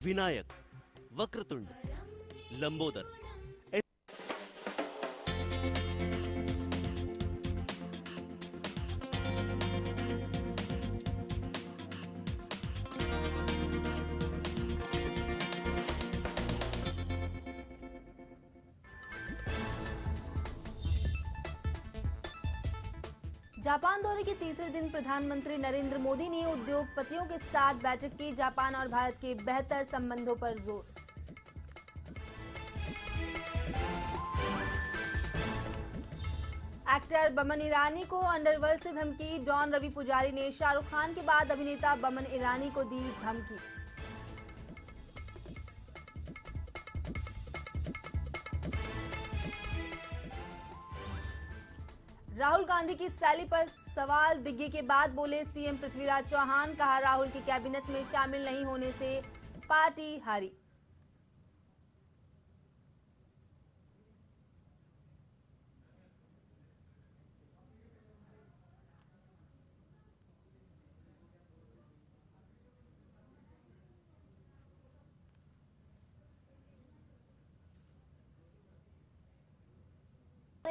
Vinayak, Vakratunda, Lambodar. Japan दौरे के तीसरे दिन प्रधानमंत्री नरेंद्र मोदी ने उद्योगपतियों के साथ बैठक की। जापान और भारत के बेहतर संबंधों पर जोर। एक्टर बमन ईरानी को अंडरवर्ल्ड से धमकी। डॉन रवि पुजारी ने शाहरुख खान के बाद अभिनेता बमन ईरानी को दी धमकी। राहुल गांधी की सैली पर सवाल दिग्गी के बाद बोले सीएम पृथ्वीराज चौहान। कहा राहुल की कैबिनेट में शामिल नहीं होने से पार्टी हारी।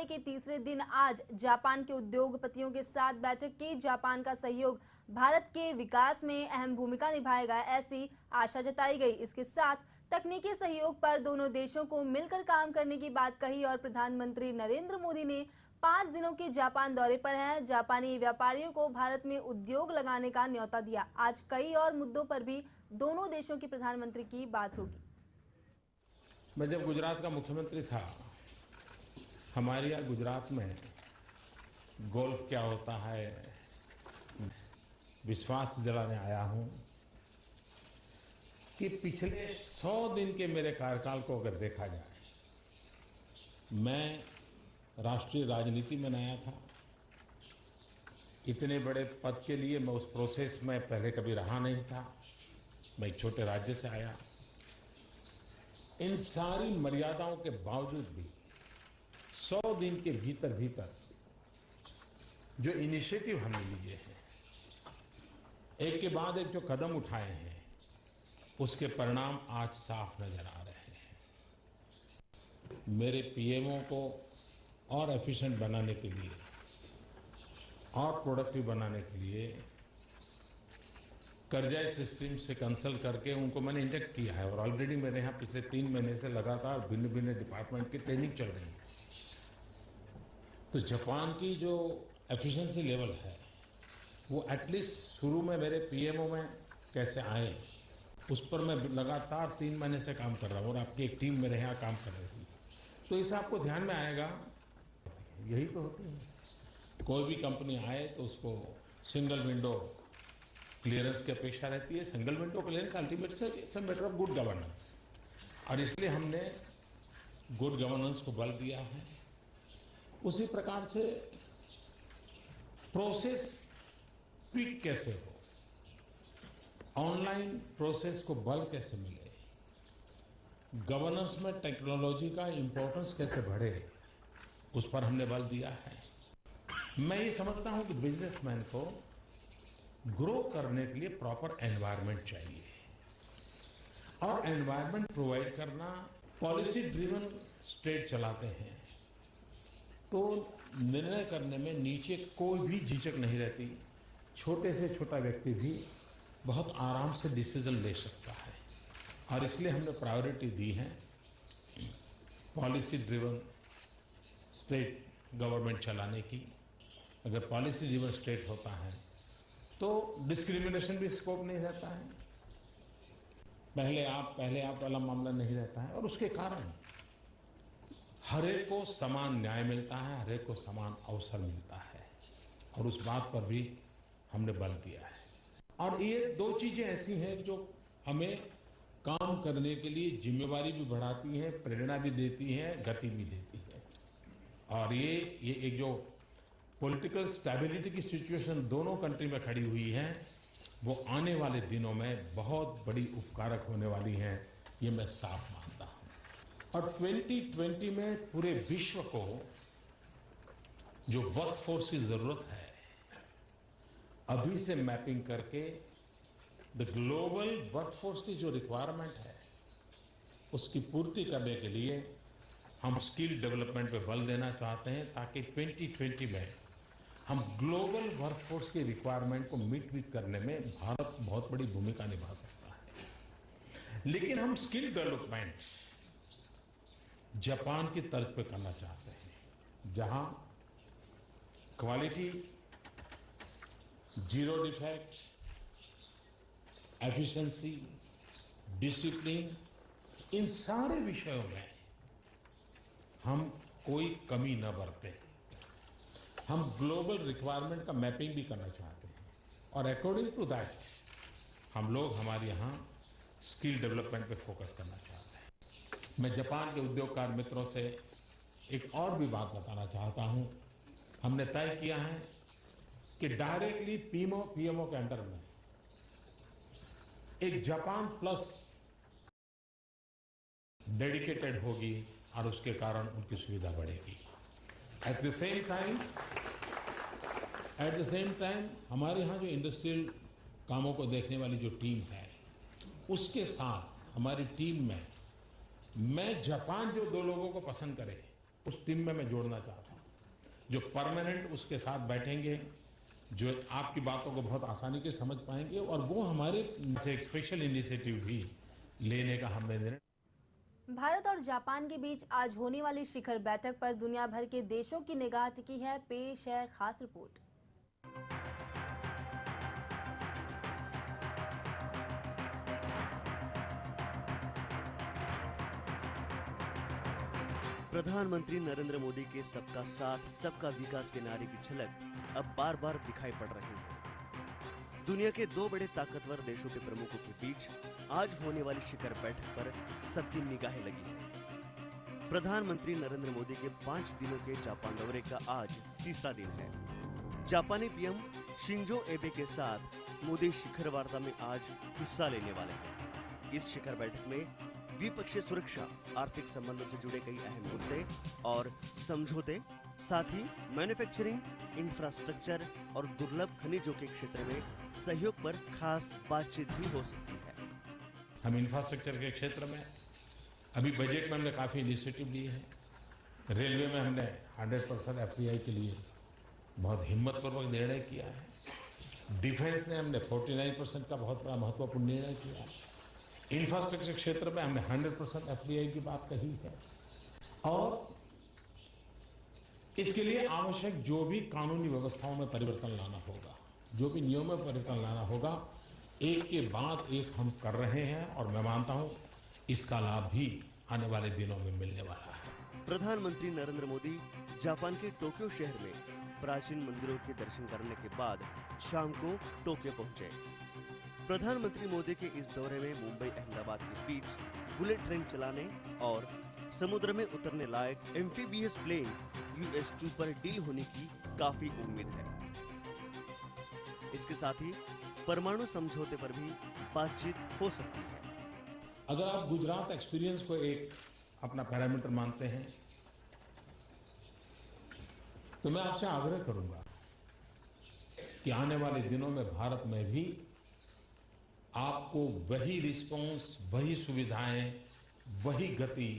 के तीसरे दिन आज जापान के उद्योगपतियों के साथ बैठक की। जापान का सहयोग भारत के विकास में अहम भूमिका निभाएगा, ऐसी आशा जताई गई। इसके साथ तकनीकी सहयोग पर दोनों देशों को मिलकर काम करने की बात कही। और प्रधानमंत्री नरेंद्र मोदी ने 5 दिनों के जापान दौरे पर हैं। जापानी व्यापारियों को भारत में उद्योग लगाने का न्योता दिया। आज कई और मुद्दों पर भी दोनों देशों के प्रधानमंत्री की बात होगी। मैं जब गुजरात का मुख्यमंत्री था, हमारे यहाँ गुजरात में गोल्फ क्या होता है विश्वास दिलाने आया हूं कि पिछले 100 दिन के मेरे कार्यकाल को अगर देखा जाए, मैं राष्ट्रीय राजनीति में नया था। इतने बड़े पद के लिए मैं उस प्रोसेस में पहले कभी रहा नहीं था। मैं एक छोटे राज्य से आया। इन सारी मर्यादाओं के बावजूद भी 100 दिन के भीतर भीतर जो इनिशिएटिव हमने लिए हैं, एक के बाद एक जो कदम उठाए हैं, उसके परिणाम आज साफ नजर आ रहे हैं। मेरे पीएमओ को और एफिशिएंट बनाने के लिए और प्रोडक्टिव बनाने के लिए करजाई सिस्टम से कंसल्ट करके उनको मैंने इंटेक्ट किया है। और ऑलरेडी मेरे यहाँ पिछले 3 महीने से लगातार भिन्न भिन्न डिपार्टमेंट की ट्रेनिंग चल रही है। तो जापान की जो एफिशिएंसी लेवल है, वो एटलीस्ट शुरू में मेरे पीएमओ में कैसे आए, उस पर मैं लगातार 3 महीने से काम कर रहा हूँ। और आपकी एक टीम मेरे यहाँ काम कर रही है। तो इससे आपको ध्यान में आएगा, यही तो होती है। कोई भी कंपनी आए तो उसको सिंगल विंडो क्लियरेंस की अपेक्षा रहती है। सिंगल विंडो क्लियरेंस अल्टीमेट से it's a matter of good governance. और इसलिए हमने गुड गवर्नेंस को बल दिया है। उसी प्रकार से प्रोसेस क्विक कैसे हो, ऑनलाइन प्रोसेस को बल कैसे मिले, गवर्नेंस में टेक्नोलॉजी का इंपॉर्टेंस कैसे बढ़े, उस पर हमने बल दिया है। मैं ये समझता हूं कि बिजनेसमैन को ग्रो करने के लिए प्रॉपर एनवायरनमेंट चाहिए। और एनवायरनमेंट प्रोवाइड करना, पॉलिसी ड्रिवन स्टेट चलाते हैं तो निर्णय करने में नीचे कोई भी झिझक नहीं रहती। छोटे से छोटा व्यक्ति भी बहुत आराम से डिसीजन ले सकता है। और इसलिए हमने प्रायोरिटी दी है पॉलिसी ड्रिवन स्टेट गवर्नमेंट चलाने की। अगर पॉलिसी ड्रिवन स्टेट होता है तो डिस्क्रिमिनेशन भी स्कोप नहीं रहता है। पहले आप वाला मामला नहीं रहता है। और उसके कारण हर एक को समान न्याय मिलता है, हर एक को समान अवसर मिलता है। और उस बात पर भी हमने बल दिया है। और ये 2 चीजें ऐसी हैं जो हमें काम करने के लिए जिम्मेवारी भी बढ़ाती हैं, प्रेरणा भी देती हैं, गति भी देती है। और ये एक जो पॉलिटिकल स्टेबिलिटी की सिचुएशन दोनों कंट्री में खड़ी हुई है, वो आने वाले दिनों में बहुत बड़ी उपकारक होने वाली है, ये मैं साफ मानता हूं। और 2020 में पूरे विश्व को जो वर्कफोर्स की जरूरत है, अभी से मैपिंग करके द ग्लोबल वर्कफोर्स की जो रिक्वायरमेंट है उसकी पूर्ति करने के लिए हम स्किल डेवलपमेंट पे बल देना चाहते हैं ताकि 2020 में हम ग्लोबल वर्कफोर्स की रिक्वायरमेंट को मीट विट करने में भारत बहुत बड़ी भूमिका निभा सकता है। लेकिन हम स्किल डेवलपमेंट जापान की तर्ज पे करना चाहते हैं, जहां quality, zero defect, efficiency, discipline, इन सारे विषयों में हम कोई कमी न बरतें। हम ग्लोबल रिक्वायरमेंट का मैपिंग भी करना चाहते हैं और अकॉर्डिंग टू दैट हम लोग हमारे यहाँ स्किल डेवलपमेंट पे फोकस करना चाहते हैं। मैं जापान के उद्योगकार मित्रों से एक और भी बात बताना चाहता हूं। हमने तय किया है कि डायरेक्टली पीएमओ के अंडर में एक जापान प्लस डेडिकेटेड होगी और उसके कारण उनकी सुविधा बढ़ेगी। एट द सेम टाइम हमारे यहाँ जो इंडस्ट्रियल कामों को देखने वाली जो टीम है, उसके साथ हमारी टीम में मैं जापान जो 2 लोगों को पसंद करे उस टीम में मैं जोड़ना चाहता हूँ, जो परमानेंट उसके साथ बैठेंगे, जो आपकी बातों को बहुत आसानी से समझ पाएंगे और वो हमारे एक स्पेशल इनिशिएटिव भी लेने का हमने निर्णय। भारत और जापान के बीच आज होने वाली शिखर बैठक पर दुनिया भर के देशों की निगाह टिकी है। पेश है खास रिपोर्ट। प्रधानमंत्री नरेंद्र मोदी के सबका साथ सबका विकास के नारे की झलक अब बार बार दिखाई पड़ रही है। दुनिया के 2 बड़े ताकतवर देशों के प्रमुखों के बीच आज होने वाली शिखर बैठक पर सबकी निगाहें लगी हैं। प्रधानमंत्री नरेंद्र मोदी के 5 दिनों के जापान दौरे का आज तीसरा दिन है। जापानी पीएम शिंजो एबे के साथ मोदी शिखर वार्ता में आज हिस्सा लेने वाले हैं। इस शिखर बैठक में द्विपक्षीय सुरक्षा, आर्थिक संबंधों से जुड़े कई अहम मुद्दे और समझौते, साथ ही मैन्युफैक्चरिंग, इंफ्रास्ट्रक्चर और दुर्लभ खनिजों के क्षेत्र में सहयोग पर खास बातचीत भी हो सकती है। हम इंफ्रास्ट्रक्चर के क्षेत्र में अभी बजट में हमने काफी इनिशिएटिव लिए हैं। रेलवे में हमने 100% एफडीआई के लिए बहुत हिम्मतपूर्वक निर्णय किया है। डिफेंस में हमने 49% का बहुत बड़ा महत्वपूर्ण निर्णय किया है। इंफ्रास्ट्रक्चर क्षेत्र में हमने 100% एफडीआई की बात कही है और इसके लिए आवश्यक जो भी कानूनी व्यवस्थाओं में परिवर्तन लाना होगा, जो भी नियमों में परिवर्तन लाना होगा, एक के बाद एक हम कर रहे हैं और मैं मानता हूं इसका लाभ भी आने वाले दिनों में मिलने वाला है। प्रधानमंत्री नरेंद्र मोदी जापान के टोक्यो शहर में प्राचीन मंदिरों के दर्शन करने के बाद शाम को टोक्यो पहुंचे। प्रधानमंत्री मोदी के इस दौरे में मुंबई अहमदाबाद के बीच बुलेट ट्रेन चलाने और समुद्र में उतरने लायक एम्फीबियस प्लेन US-2 पर डील होने की काफी उम्मीद है। इसके साथ ही परमाणु समझौते पर भी बातचीत हो सकती है। अगर आप गुजरात एक्सपीरियंस को एक अपना पैरामीटर मानते हैं तो मैं आपसे आग्रह करूंगा कि आने वाले दिनों में भारत में भी आपको वही रिस्पांस, वही सुविधाएं, वही गति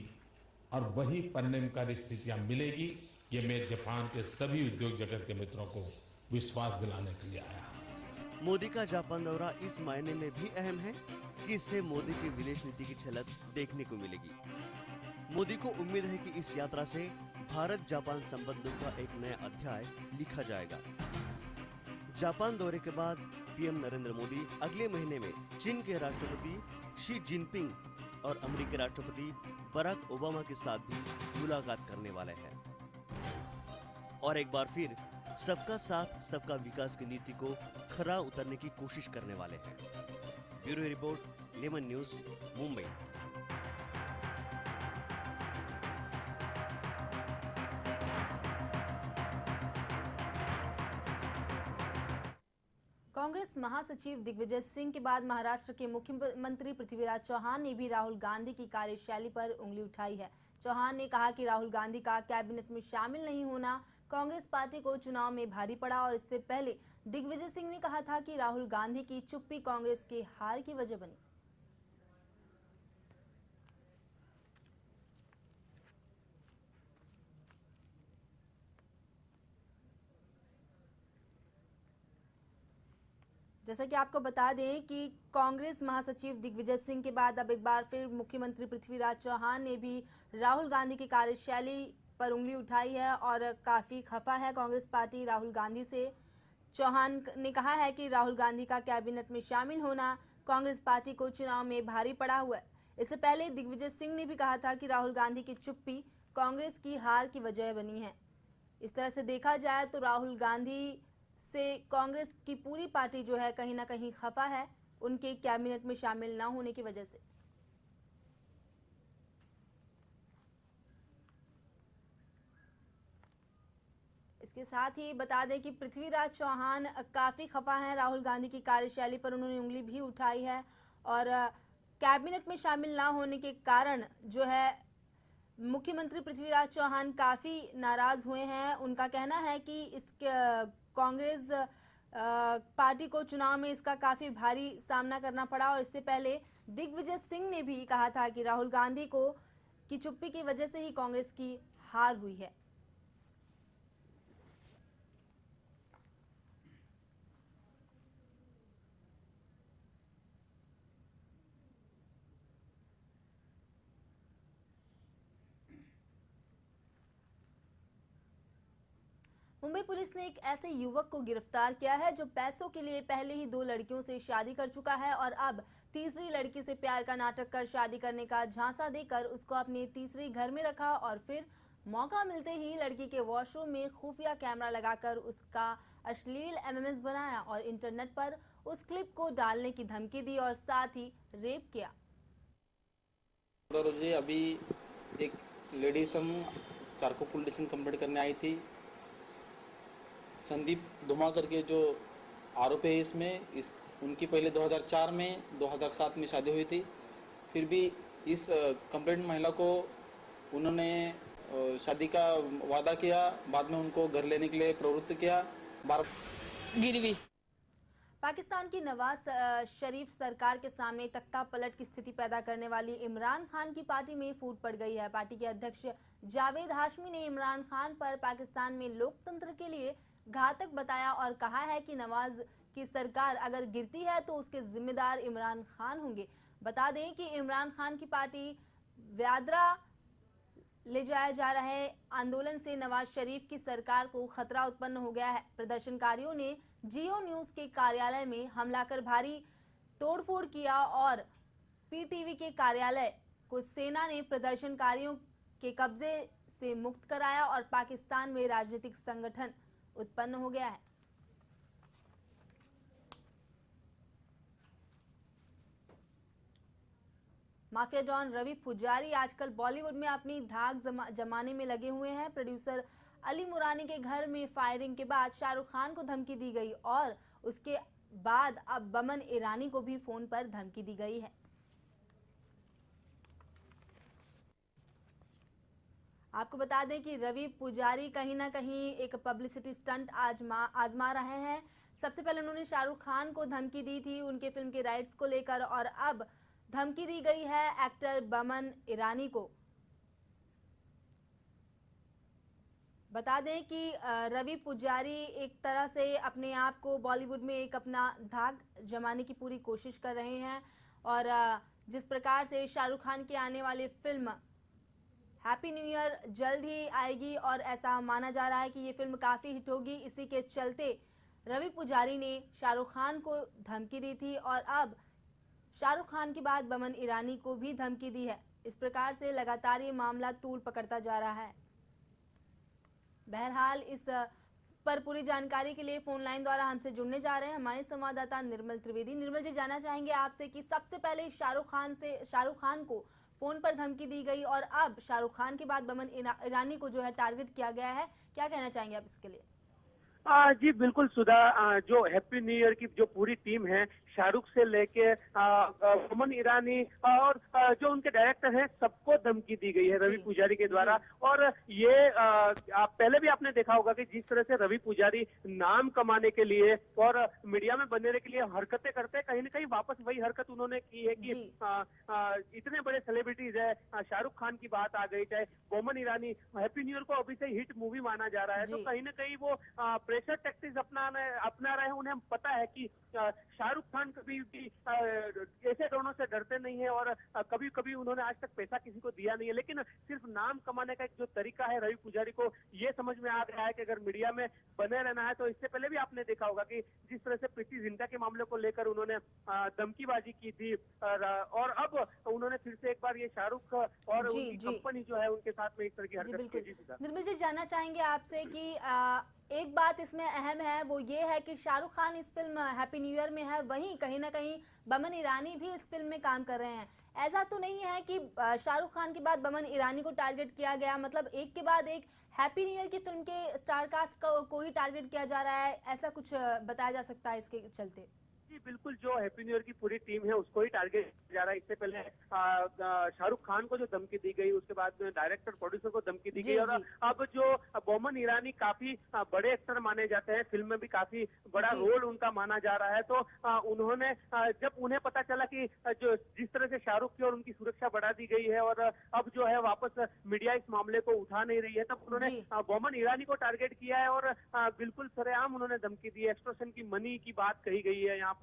और वही परिणामकारी स्थितियां मिलेगी। ये मैं जापान के सभी उद्योग जगत के मित्रों को विश्वास दिलाने के लिए आया हूं। मोदी का जापान दौरा इस मायने में भी अहम है कि इससे मोदी की विदेश नीति की झलक देखने को मिलेगी। मोदी को उम्मीद है कि इस यात्रा से भारत जापान संबंधों का एक नया अध्याय लिखा जाएगा। जापान दौरे के बाद पीएम नरेंद्र मोदी अगले महीने में चीन के राष्ट्रपति शी जिनपिंग और अमेरिकी राष्ट्रपति बराक ओबामा के साथ भी मुलाकात करने वाले हैं और एक बार फिर सबका साथ सबका विकास की नीति को खरा उतरने की कोशिश करने वाले हैं। Bureau report, lemon news, Mumbai. Congress महासचिव दिग्विजय सिंह के बाद महाराष्ट्र के मुख्यमंत्री पृथ्वीराज चौहान ने भी राहुल गांधी की कार्यशैली पर उंगली उठाई है। चौहान ने कहा कि राहुल गांधी का कैबिनेट में शामिल नहीं होना कांग्रेस पार्टी को चुनाव में भारी पड़ा और इससे पहले दिग्विजय सिंह ने कहा था कि राहुल गांधी की चुप्पी कांग्रेस के हार की वजह बनी। जैसा कि आपको बता दें कि कांग्रेस महासचिव दिग्विजय सिंह के बाद अब एक बार फिर मुख्यमंत्री पृथ्वीराज चौहान ने भी राहुल गांधी की कार्यशैली पर उंगली उठाई है और काफी खफा है कांग्रेस पार्टी राहुल गांधी से। चौहान ने कहा है कि राहुल गांधी का कैबिनेट में शामिल होना कांग्रेस पार्टी को चुनाव में भारी पड़ा हुआ है। इससे पहले दिग्विजय सिंह ने भी कहा था कि राहुल गांधी की चुप्पी कांग्रेस की हार की वजह बनी है। इस तरह से देखा जाए तो राहुल गांधी से कांग्रेस की पूरी पार्टी जो है कहीं ना कहीं खफा है उनके कैबिनेट में शामिल ना होने की वजह से। इसके साथ ही बता दें कि पृथ्वीराज चौहान काफी खफा हैं राहुल गांधी की कार्यशैली पर, उन्होंने उंगली भी उठाई है और कैबिनेट में शामिल ना होने के कारण जो है मुख्यमंत्री पृथ्वीराज चौहान काफी नाराज हुए हैं। उनका कहना है कि इस कांग्रेस पार्टी को चुनाव में इसका काफी भारी सामना करना पड़ा और इससे पहले दिग्विजय सिंह ने भी कहा था कि राहुल गांधी को की चुप्पी की वजह से ही कांग्रेस की हार हुई है। मुंबई पुलिस ने एक ऐसे युवक को गिरफ्तार किया है जो पैसों के लिए पहले ही 2 लड़कियों से शादी कर चुका है और अब तीसरी लड़की से प्यार का नाटक कर शादी करने का झांसा देकर उसको अपने तीसरी घर में रखा और फिर मौका मिलते ही लड़की के वॉशरूम में खुफिया कैमरा लगाकर उसका अश्लील एमएमएस बनाया और इंटरनेट पर उस क्लिप को डालने की धमकी दी और साथ ही रेप किया। रोजी अभी एक लेडीज हम चारको पुलिस स्टेशन कंप्लेंट करने आई थी। संदीप धुमा करके जो आरोपी है इसमें उनकी पहले 2004 में 2007 में शादी हुई थी। फिर भी इस कंप्लेंट महिला को उन्होंने शादी का वादा किया, बाद में उनको घर लेने के लिए प्रवृत्त किया। गिरवी पाकिस्तान की नवाज शरीफ सरकार के सामने तख्ता पलट की स्थिति पैदा करने वाली इमरान खान की पार्टी में फूट पड़ गई है। पार्टी के अध्यक्ष जावेद हाशमी ने इमरान खान पर पाकिस्तान में लोकतंत्र के लिए घातक बताया और कहा है कि नवाज की सरकार अगर गिरती है तो उसके जिम्मेदार इमरान खान होंगे। बता दें कि इमरान खान की पार्टी व्याद्रा ले जाया जा रहे आंदोलन से नवाज शरीफ की सरकार को खतरा उत्पन्न हो गया है। प्रदर्शनकारियों ने जियो न्यूज के कार्यालय में हमला कर भारी तोड़फोड़ किया और पीटीवी के कार्यालय को सेना ने प्रदर्शनकारियों के कब्जे से मुक्त कराया और पाकिस्तान में राजनीतिक संगठन उत्पन्न हो गया है। माफिया डॉन रवि पुजारी आजकल बॉलीवुड में अपनी धाक जमाने में लगे हुए हैं। प्रोड्यूसर अली मुरानी के घर में फायरिंग के बाद शाहरुख खान को धमकी दी गई और उसके बाद अब बमन ईरानी को भी फोन पर धमकी दी गई है। आपको बता दें कि रवि पुजारी कहीं ना कहीं एक पब्लिसिटी स्टंट आजमा रहे हैं। सबसे पहले उन्होंने शाहरुख खान को धमकी दी थी उनके फिल्म के राइट्स को लेकर और अब धमकी दी गई है एक्टर बमन ईरानी को। बता दें कि रवि पुजारी एक तरह से अपने आप को बॉलीवुड में एक अपना धाक जमाने की पूरी कोशिश कर रहे हैं और जिस प्रकार से शाहरुख खान की आने वाली फिल्म हैप्पी न्यू ईयर जल्द ही आएगी और ऐसा माना जा रहा है कि ये फिल्म काफ़ी हिट होगी। इसी के चलते रवि पुजारी ने शाहरुख खान को धमकी दी थी और अब शाहरुख खान के बाद बमन ईरानी को भी धमकी दी है। इस प्रकार से लगातार ये मामला तूल पकड़ता जा रहा है। बहरहाल इस पर पूरी जानकारी के लिए फोन लाइन द्वारा हमसे जुड़ने जा रहे हैं हमारे संवाददाता निर्मल त्रिवेदी। निर्मल जी, जानना चाहेंगे आपसे कि सबसे पहले शाहरुख खान को फोन पर धमकी दी गई और अब शाहरुख खान के बाद बमन ईरानी को जो है टारगेट किया गया है, क्या कहना चाहेंगे आप इसके लिए? जी बिल्कुल सुधा, जो हैप्पी न्यू ईयर की जो पूरी टीम है शाहरुख से लेके बोमन ईरानी और जो उनके डायरेक्टर हैं सबको धमकी दी गई है रवि पुजारी के द्वारा। और ये पहले भी आपने देखा होगा कि जिस तरह से रवि पुजारी नाम कमाने के लिए और मीडिया में बनने के लिए हरकतें करते हैं, कहीं ना कहीं वापस वही हरकत उन्होंने की है कि इतने बड़े सेलिब्रिटीज है, शाहरुख खान की बात आ गई, चाहे Boman Irani, happy new year को अभी से हिट मूवी माना जा रहा है, तो कहीं ना कहीं वो प्रेशर टैक्टिक्स अपना रहे हैं। उन्हें पता है कि शाहरुख खान कभी भी ऐसे दोनों से डरते नहीं है और कभी कभी उन्होंने आज तक पैसा किसी को दिया नहीं है, लेकिन सिर्फ नाम कमाने का एक जो तरीका है रवि पुजारी को ये समझ में आ गया है कि अगर मीडिया में बने रहना है तो इससे पहले भी आपने देखा होगा कि जिस तरह से प्रीति जिंटा के मामले को लेकर उन्होंने धमकीबाजी की थी और अब उन्होंने फिर से एक बार ये शाहरुख और उनकी कंपनी जो है उनके साथ में इस तरह की हरकत की। निर्मल जी, जानना चाहेंगे आपसे कि एक बात इसमें अहम है, वो ये है कि शाहरुख खान इस फिल्म हैप्पी न्यू ईयर में है, वहीं कहीं ना कहीं बोमन ईरानी भी इस फिल्म में काम कर रहे हैं। ऐसा तो नहीं है कि शाहरुख खान के बाद बोमन ईरानी को टारगेट किया गया, मतलब एक के बाद एक हैप्पी न्यू ईयर की फिल्म के स्टार कास्ट को ही टारगेट किया जा रहा है, ऐसा कुछ बताया जा सकता है इसके चलते? जी बिल्कुल, जो हैप्पी न्यू ईयर की पूरी टीम है उसको ही टारगेट किया जा रहा है। इससे पहले शाहरुख खान को जो धमकी दी गई, उसके बाद में डायरेक्टर प्रोड्यूसर को धमकी दी गई और अब जो बोमन ईरानी काफी बड़े एक्टर माने जाते हैं, फिल्म में भी काफी बड़ा रोल उनका माना जा रहा है, तो उन्होंने जब उन्हें पता चला कि जो जिस तरह से शाहरुख की और उनकी सुरक्षा बढ़ा दी गई है और अब जो है वापस मीडिया इस मामले को उठा नहीं रही है, तब उन्होंने बोमन ईरानी को टारगेट किया है और बिल्कुल सरेआम उन्होंने धमकी दी है, एक्सटॉर्शन की मनी की बात कही गई है यहाँ पर।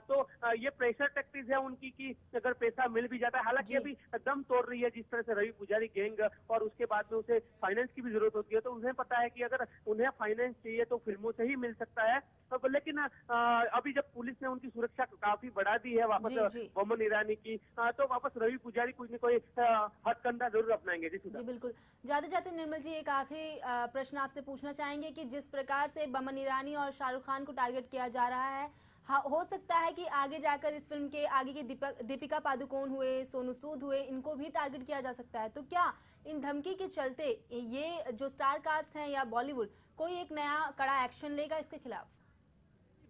तो ये प्रेशर टैक्टिक्स है उनकी कि अगर पैसा मिल भी जाता है, हालांकि अभी दम तोड़ रही है जिस तरह से रवि पुजारी गैंग और उसके बाद में उसे फाइनेंस की भी जरूरत होती है, तो उन्हें पता है कि अगर उन्हें फाइनेंस चाहिए तो फिल्मों से ही मिल सकता है। लेकिन अभी जब पुलिस ने उनकी सुरक्षा काफी बढ़ा दी है वापस बोमन ईरानी की, तो वापस रवि पुजारी कुछ न कोई हथकंडा जरूर अपनाएंगे। जी बिल्कुल। जाते जाते निर्मल जी, एक आखिरी प्रश्न आपसे पूछना चाहेंगे कि जिस प्रकार से बोमन ईरानी और शाहरुख खान को टारगेट किया जा रहा है, हो सकता है कि आगे जाकर इस फिल्म के आगे की दीपिका पादुकोण हुए, सोनू सूद हुए, इनको भी टारगेट किया जा सकता है, तो क्या इन धमकी के चलते ये जो स्टार कास्ट है या बॉलीवुड कोई एक नया कड़ा एक्शन लेगा इसके खिलाफ?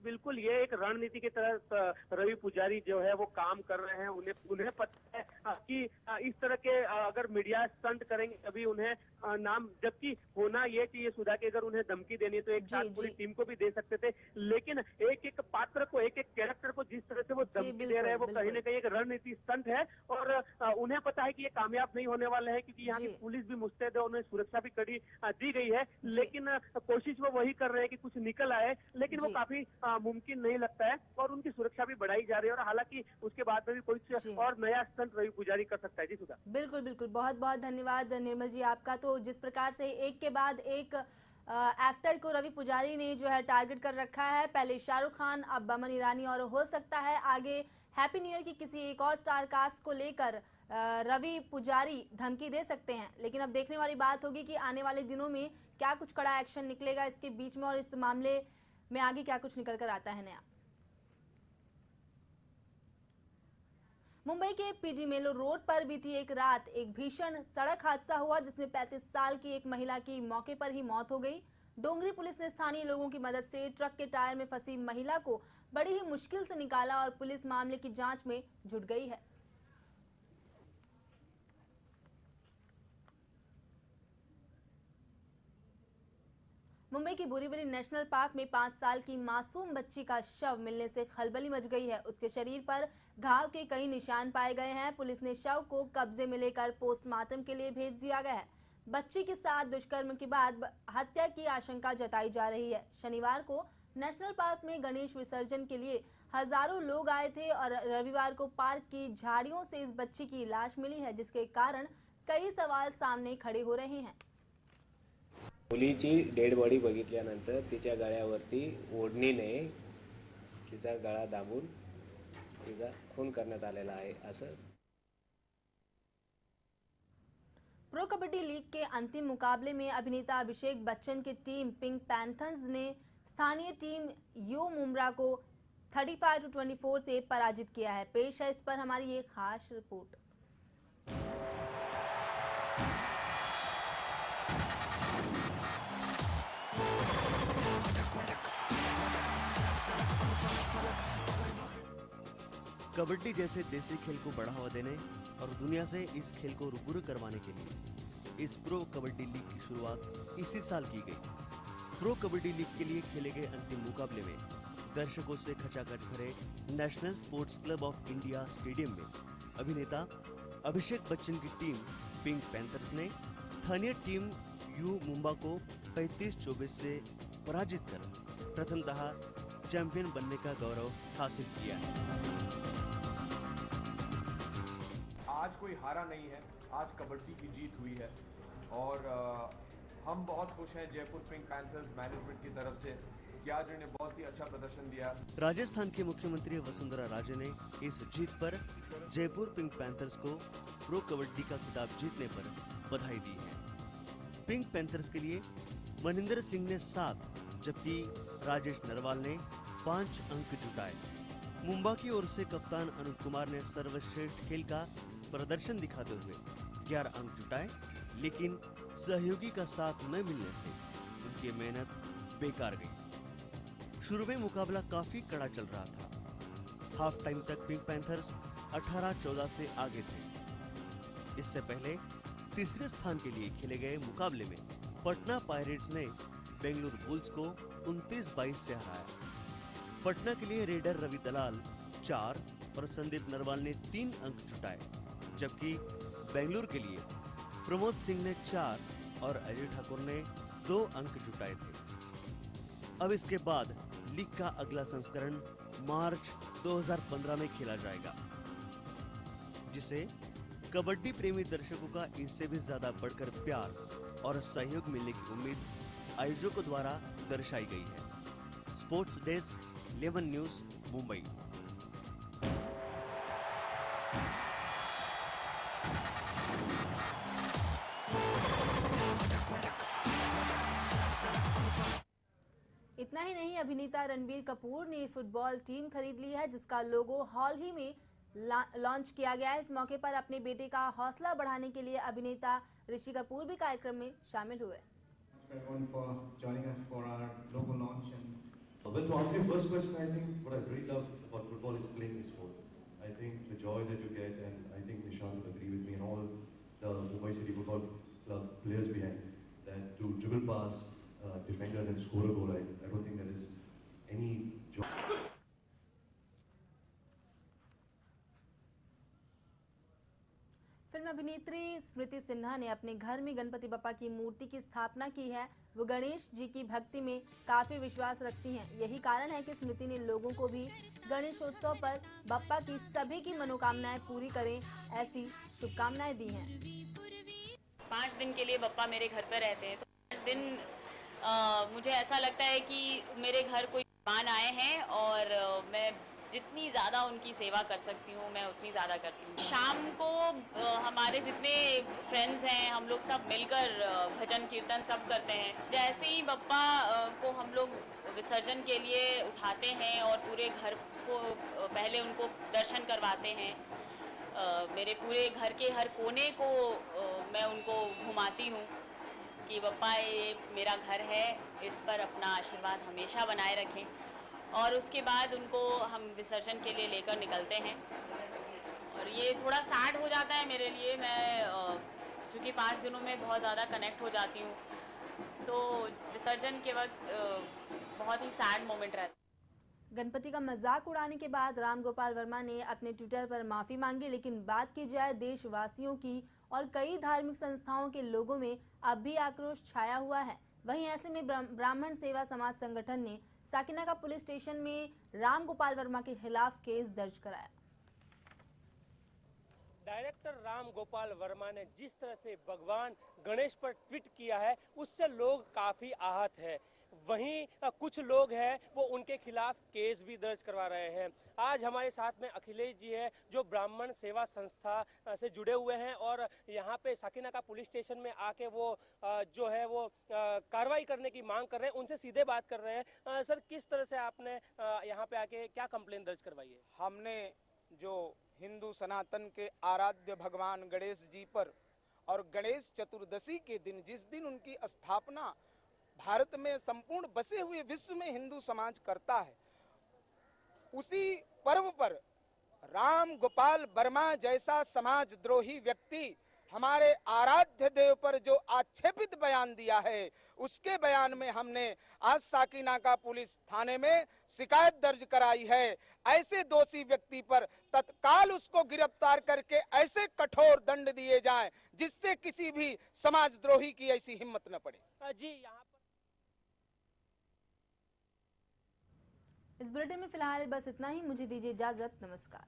बिल्कुल, ये एक रणनीति की तरह रवि पुजारी जो है वो काम कर रहे हैं। उन्हें पता है कि इस तरह के अगर मीडिया स्टंट करेंगे तभी उन्हें नाम, जबकि होना ये चाहिए सुधा कि अगर उन्हें धमकी देनी है तो एक साथ पूरी टीम को भी दे सकते थे, लेकिन एक एक पात्र को, एक एक कैरेक्टर को जिस तरह से वो धमकी दे रहे हैं वो कहीं ना कहीं एक रणनीति स्टंट है और उन्हें पता है कि ये कामयाब नहीं होने वाले हैं, क्योंकि यहाँ की पुलिस भी मुस्तैद है, उन्हें सुरक्षा भी कड़ी दी गई है, लेकिन कोशिश वो वही कर रहे हैं कि कुछ निकल आए, लेकिन वो काफी मुमकिन नहीं लगता है और उनकी सुरक्षा भी बढ़ाई जा रही है और हालांकि उसके बाद में भी कुछ और नया स्टंट रवि पुजारी कर सकता है। जी सुधा। बिल्कुल बिल्कुल, बहुत बहुत धन्यवाद निर्मल जी आपका। तो जिस प्रकार से एक के बाद एक एक्टर को रवि पुजारी ने जो है टारगेट कर रखा है, पहले शाहरुख खान, अब बोमन ईरानी, और हो सकता है आगे हैप्पी न्यू ईयर की किसी एक और स्टार कास्ट को लेकर रवि पुजारी धमकी दे सकते हैं। लेकिन अब देखने वाली बात होगी कि आने वाले दिनों में क्या कुछ कड़ा एक्शन निकलेगा इसके बीच में और इस मामले में आगे क्या कुछ निकल कर आता है नया। मुंबई के पीजी मेलो रोड पर बीती एक रात एक भीषण सड़क हादसा हुआ जिसमें 35 साल की एक महिला की मौके पर ही मौत हो गई। डोंगरी पुलिस ने स्थानीय लोगों की मदद से ट्रक के टायर में फंसी महिला को बड़ी ही मुश्किल से निकाला और पुलिस मामले की जांच में जुट गई है। मुंबई की बोरीवली नेशनल पार्क में 5 साल की मासूम बच्ची का शव मिलने से खलबली मच गई है। उसके शरीर पर घाव के कई निशान पाए गए हैं। पुलिस ने शव को कब्जे में लेकर पोस्टमार्टम के लिए भेज दिया गया है। बच्ची के साथ दुष्कर्म के बाद हत्या की आशंका जताई जा रही है। शनिवार को नेशनल पार्क में गणेश विसर्जन के लिए हजारों लोग आए थे और रविवार को पार्क की झाड़ियों से इस बच्ची की लाश मिली है, जिसके कारण कई सवाल सामने खड़े हो रहे हैं। मुलीची डेड बॉडी बघितल्यानंतर तिच्या गळ्यावरती ओढणीने तिचा गळा दाबून तिचा खून करण्यात आलेला आहे असं। प्रो कबड्डी लीग के अंतिम मुकाबले में अभिनेता अभिषेक बच्चन की टीम पिंक पैंथर्स ने स्थानीय टीम यू मुम्ब्रा को 35-24 से पराजित किया है। पेश है इस पर हमारी ये खास रिपोर्ट। कबड्डी जैसे देसी खेल को बढ़ावा देने और दुनिया से इस खेल को रूबरू करवाने के लिए इस प्रो कबड्डी लीग की शुरुआत इसी साल की गई। प्रो कबड्डी लीग के लिए खेले गए अंतिम मुकाबले में दर्शकों से खचाखच भरे national sports club of India stadium में अभिनेता अभिषेक बच्चन की टीम पिंक पैंथर्स ने स्थानीय टीम यू मुंबा को 35-24 से पराजित कर प्रथमतः चैंपियन बनने का गौरव हासिल किया है। आज कोई हारा नहीं है, आज कबड्डी की जीत हुई है और हम बहुत खुश हैं जयपुर पिंक पैंथर्स मैनेजमेंट की तरफ से कि आज उन्होंने बहुत ही अच्छा प्रदर्शन दिया। राजस्थान के मुख्यमंत्री वसुंधरा राजे ने इस जीत पर जयपुर पिंक पैंथर्स को प्रो कबड्डी का खिताब जीतने पर बधाई दी है। पिंक पैंथर्स के लिए मनिंदर सिंह ने 7 जबकि राजेश नरवाल ने 5 अंक जुटाए। मुंबा की ओर से कप्तान अनूप कुमार ने सर्वश्रेष्ठ खेल का प्रदर्शन दिखाते हुए 11 अंक जुटाए, लेकिन सहयोगी का साथ न मिलने से उनकी मेहनत बेकार गई। शुरू में मुकाबला काफी कड़ा चल रहा था। हाफ टाइम तक पिंक पैंथर्स 18-14 से आगे थे। इससे पहले तीसरे स्थान के लिए खेले गए मुकाबले में पटना पायरेट्स ने बेंगलुरु बुल्स को 29-22 से हराया। पटना के लिए रेडर रवि दलाल 4 और संदीप नरवाल ने 3 अंक जुटाए, जबकि बेंगलुरु के लिए प्रमोद सिंह ने 4 और अजय ठाकुर ने 2 अंक जुटाए थे। अब इसके बाद लीग का अगला संस्करण मार्च 2015 में खेला जाएगा, जिसे कबड्डी प्रेमी दर्शकों का इससे भी ज्यादा बढ़कर प्यार और सहयोग मिलने की उम्मीद आयोजकों द्वारा दर्शाई गई है। Sports desk 11 news Mumbai. इतना ही नहीं, अभिनेता रणबीर कपूर ने फुटबॉल टीम खरीद ली है, जिसका लोगो हाल ही में लॉन्च किया गया है। इस मौके पर अपने बेटे का हौसला बढ़ाने के लिए अभिनेता ऋषि कपूर भी कार्यक्रम में शामिल हुए। Well, to answer your first question, I think what I really love about football is playing the sport. I think the joy that you get, and I think Nishan will agree with me, and all the Mumbai City Football Club players behind, that to dribble past defenders and score a goal, I don't think there is any joy. Film अभिनेत्री स्मृति सिन्हा ने अपने घर में गणपति बप्पा की मूर्ति की स्थापना की है। वो गणेश जी की भक्ति में काफी विश्वास रखती हैं। यही कारण है कि स्मृति ने लोगों को भी गणेशोत्सव पर बप्पा की सभी की मनोकामनाएं पूरी करें, ऐसी शुभकामनाएं दी हैं। 5 दिन के लिए बप्पा मेरे घर पर रहते हैं, तो 5 दिन मुझे ऐसा लगता है कि मेरे घर कोई मेहमान आए हैं और मैं जितनी ज़्यादा उनकी सेवा कर सकती हूँ मैं उतनी ज़्यादा करती हूँ। शाम को हमारे जितने फ्रेंड्स हैं हम लोग सब मिलकर भजन कीर्तन सब करते हैं। जैसे ही बप्पा को हम लोग विसर्जन के लिए उठाते हैं और पूरे घर को पहले उनको दर्शन करवाते हैं। मेरे पूरे घर के हर कोने को मैं उनको घुमाती हूँ कि बप्पा ये मेरा घर है, इस पर अपना आशीर्वाद हमेशा बनाए रखें। और उसके बाद उनको हम विसर्जन के लिए लेकर निकलते हैं और ये थोड़ा सैड हो जाता है मेरे लिए। मैं चूँकि 5 दिनों में बहुत ज़्यादा कनेक्ट हो जाती हूँ, तो विसर्जन के वक्त बहुत ही सैड मोमेंट रहता है। गणपति का मजाक उड़ाने के बाद राम गोपाल वर्मा ने अपने ट्विटर पर माफी मांगी, लेकिन बात की जाए देशवासियों की और कई धार्मिक संस्थाओं के लोगों में अब भी आक्रोश छाया हुआ है। वहीं ऐसे में ब्राह्मण सेवा समाज संगठन ने साकिना का पुलिस स्टेशन में राम गोपाल वर्मा के खिलाफ केस दर्ज कराया। डायरेक्टर राम गोपाल वर्मा ने जिस तरह से भगवान गणेश पर ट्वीट किया है उससे लोग काफी आहत है। वहीं कुछ लोग हैं वो उनके खिलाफ केस भी दर्ज करवा रहे हैं। आज हमारे साथ में अखिलेश जी है जो ब्राह्मण सेवा संस्था से जुड़े हुए हैं और यहाँ पे साकिना का पुलिस स्टेशन में आके वो जो है वो कार्रवाई करने की मांग कर रहे हैं। उनसे सीधे बात कर रहे हैं। सर, किस तरह से आपने यहाँ पे आके क्या कंप्लेन दर्ज करवाई है? हमने जो हिंदू सनातन के आराध्य भगवान गणेश जी पर और गणेश चतुर्दशी के दिन, जिस दिन उनकी स्थापना भारत में संपूर्ण बसे हुए विश्व में हिंदू समाज करता है, उसी पर्व पर राम गोपाल वर्मा जैसा समाजद्रोही व्यक्ति हमारे आराध्य देव पर जो आक्षेपित बयान दिया है, उसके बयान में हमने आज साकीनाका पुलिस थाने में शिकायत दर्ज कराई है। ऐसे दोषी व्यक्ति पर तत्काल उसको गिरफ्तार करके ऐसे कठोर दंड दिए जाएं जिससे किसी भी समाजद्रोही की ऐसी हिम्मत न पड़े। जी यहाँ इस बुलेटिन में फिलहाल बस इतना ही। मुझे दीजिए इजाजत। नमस्कार।